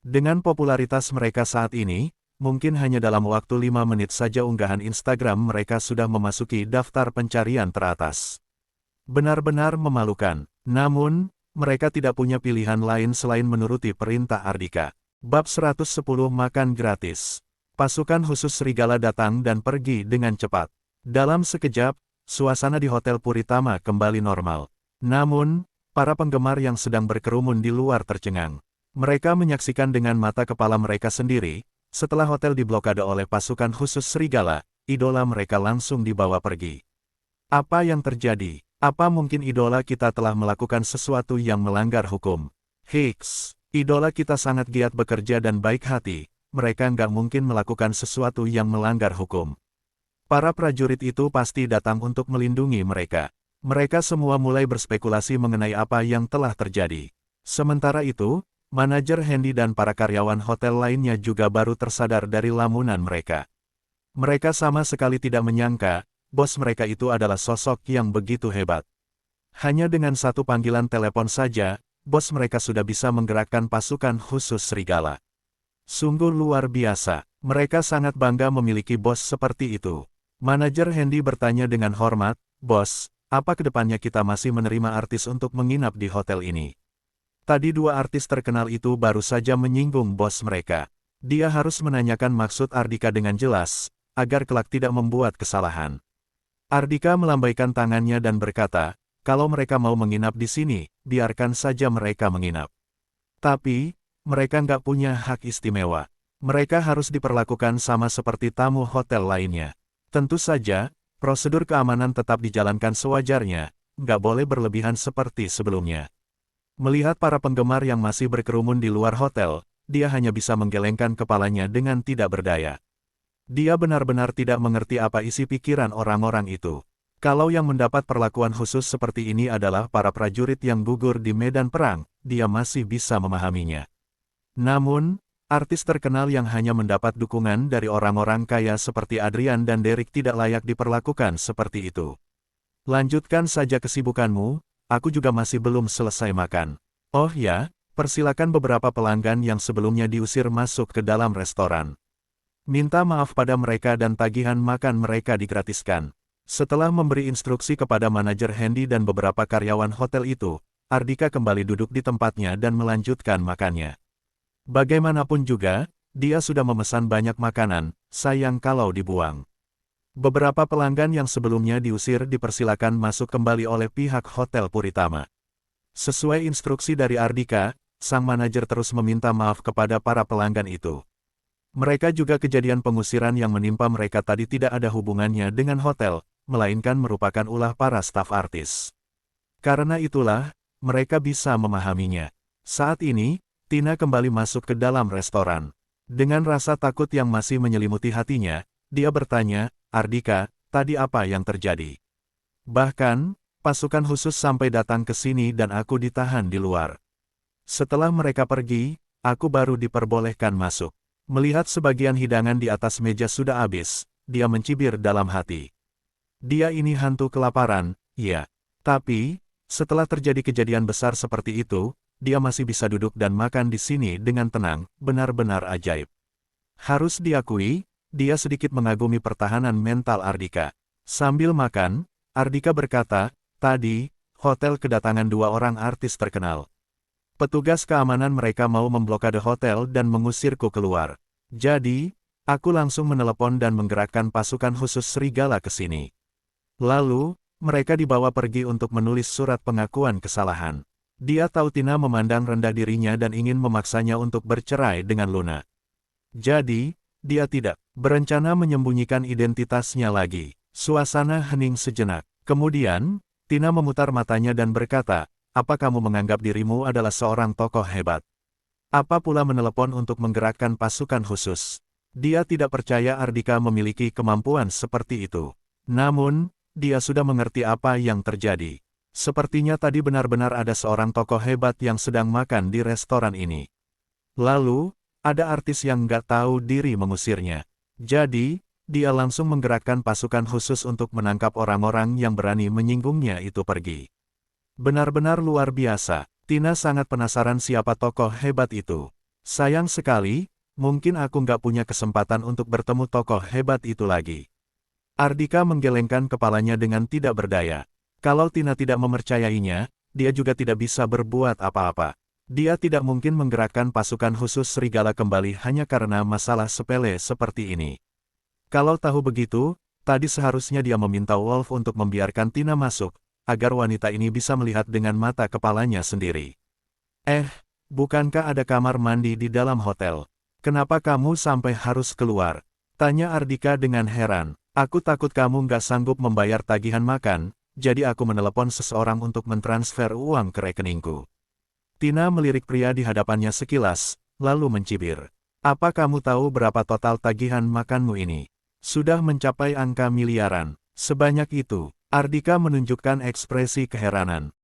Dengan popularitas mereka saat ini, mungkin hanya dalam waktu 5 menit saja unggahan Instagram mereka sudah memasuki daftar pencarian teratas. Benar-benar memalukan. Namun, mereka tidak punya pilihan lain selain menuruti perintah Ardika. Bab 110 Makan Gratis. Pasukan khusus serigala datang dan pergi dengan cepat. Dalam sekejap, suasana di Hotel Puritama kembali normal. Namun, para penggemar yang sedang berkerumun di luar tercengang. Mereka menyaksikan dengan mata kepala mereka sendiri, setelah hotel diblokade oleh pasukan khusus serigala, idola mereka langsung dibawa pergi. Apa yang terjadi? Apa mungkin idola kita telah melakukan sesuatu yang melanggar hukum? Hicks, idola kita sangat giat bekerja dan baik hati, mereka nggak mungkin melakukan sesuatu yang melanggar hukum. Para prajurit itu pasti datang untuk melindungi mereka. Mereka semua mulai berspekulasi mengenai apa yang telah terjadi. Sementara itu, Manajer Hendy dan para karyawan hotel lainnya juga baru tersadar dari lamunan mereka. Mereka sama sekali tidak menyangka, bos mereka itu adalah sosok yang begitu hebat. Hanya dengan satu panggilan telepon saja, bos mereka sudah bisa menggerakkan pasukan khusus serigala. Sungguh luar biasa, mereka sangat bangga memiliki bos seperti itu. Manajer Hendy bertanya dengan hormat, "Bos, apa kedepannya kita masih menerima artis untuk menginap di hotel ini?" Tadi dua artis terkenal itu baru saja menyinggung bos mereka. Dia harus menanyakan maksud Ardika dengan jelas, agar kelak tidak membuat kesalahan. Ardika melambaikan tangannya dan berkata, "Kalau mereka mau menginap di sini, biarkan saja mereka menginap. Tapi, mereka nggak punya hak istimewa. Mereka harus diperlakukan sama seperti tamu hotel lainnya. Tentu saja, prosedur keamanan tetap dijalankan sewajarnya, nggak boleh berlebihan seperti sebelumnya." Melihat para penggemar yang masih berkerumun di luar hotel, dia hanya bisa menggelengkan kepalanya dengan tidak berdaya. Dia benar-benar tidak mengerti apa isi pikiran orang-orang itu. Kalau yang mendapat perlakuan khusus seperti ini adalah para prajurit yang gugur di medan perang, dia masih bisa memahaminya. Namun, artis terkenal yang hanya mendapat dukungan dari orang-orang kaya seperti Adrian dan Derek tidak layak diperlakukan seperti itu. "Lanjutkan saja kesibukanmu, aku juga masih belum selesai makan. Oh ya, persilakan beberapa pelanggan yang sebelumnya diusir masuk ke dalam restoran. Minta maaf pada mereka dan tagihan makan mereka digratiskan." Setelah memberi instruksi kepada manajer Hendy dan beberapa karyawan hotel itu, Ardika kembali duduk di tempatnya dan melanjutkan makannya. Bagaimanapun juga, dia sudah memesan banyak makanan, sayang kalau dibuang. Beberapa pelanggan yang sebelumnya diusir dipersilakan masuk kembali oleh pihak Hotel Puritama. Sesuai instruksi dari Ardika, sang manajer terus meminta maaf kepada para pelanggan itu. Mereka juga kejadian pengusiran yang menimpa mereka tadi tidak ada hubungannya dengan hotel, melainkan merupakan ulah para staf artis. Karena itulah, mereka bisa memahaminya. Saat ini, Tina kembali masuk ke dalam restoran. Dengan rasa takut yang masih menyelimuti hatinya, dia bertanya, "Ardika, tadi apa yang terjadi? Bahkan, pasukan khusus sampai datang ke sini dan aku ditahan di luar. Setelah mereka pergi, aku baru diperbolehkan masuk." Melihat sebagian hidangan di atas meja sudah habis, dia mencibir dalam hati. Dia ini hantu kelaparan, ya. Tapi, setelah terjadi kejadian besar seperti itu, dia masih bisa duduk dan makan di sini dengan tenang, benar-benar ajaib. Harus diakui, dia sedikit mengagumi pertahanan mental Ardika. Sambil makan, Ardika berkata, "Tadi, hotel kedatangan dua orang artis terkenal. Petugas keamanan mereka mau memblokade hotel dan mengusirku keluar. Jadi, aku langsung menelepon dan menggerakkan pasukan khusus serigala ke sini. Lalu, mereka dibawa pergi untuk menulis surat pengakuan kesalahan." Dia tahu Tina memandang rendah dirinya dan ingin memaksanya untuk bercerai dengan Luna. Jadi, dia tidak berencana menyembunyikan identitasnya lagi. Suasana hening sejenak. Kemudian, Tina memutar matanya dan berkata, "Apa kamu menganggap dirimu adalah seorang tokoh hebat? Apa pula menelepon untuk menggerakkan pasukan khusus?" Dia tidak percaya Ardika memiliki kemampuan seperti itu. Namun, dia sudah mengerti apa yang terjadi. Sepertinya tadi benar-benar ada seorang tokoh hebat yang sedang makan di restoran ini. Lalu, ada artis yang nggak tahu diri mengusirnya. Jadi, dia langsung menggerakkan pasukan khusus untuk menangkap orang-orang yang berani menyinggungnya itu pergi. Benar-benar luar biasa. Tina sangat penasaran siapa tokoh hebat itu. Sayang sekali, mungkin aku nggak punya kesempatan untuk bertemu tokoh hebat itu lagi. Ardika menggelengkan kepalanya dengan tidak berdaya. Kalau Tina tidak mempercayainya, dia juga tidak bisa berbuat apa-apa. Dia tidak mungkin menggerakkan pasukan khusus serigala kembali hanya karena masalah sepele seperti ini. Kalau tahu begitu, tadi seharusnya dia meminta Wolf untuk membiarkan Tina masuk, agar wanita ini bisa melihat dengan mata kepalanya sendiri. Bukankah ada kamar mandi di dalam hotel? Kenapa kamu sampai harus keluar?" Tanya Ardika dengan heran. "Aku takut kamu nggak sanggup membayar tagihan makan, jadi aku menelepon seseorang untuk mentransfer uang ke rekeningku." Tina melirik pria di hadapannya sekilas, lalu mencibir. "Apa kamu tahu berapa total tagihan makanmu ini? Sudah mencapai angka miliaran. Sebanyak itu." Ardika menunjukkan ekspresi keheranan.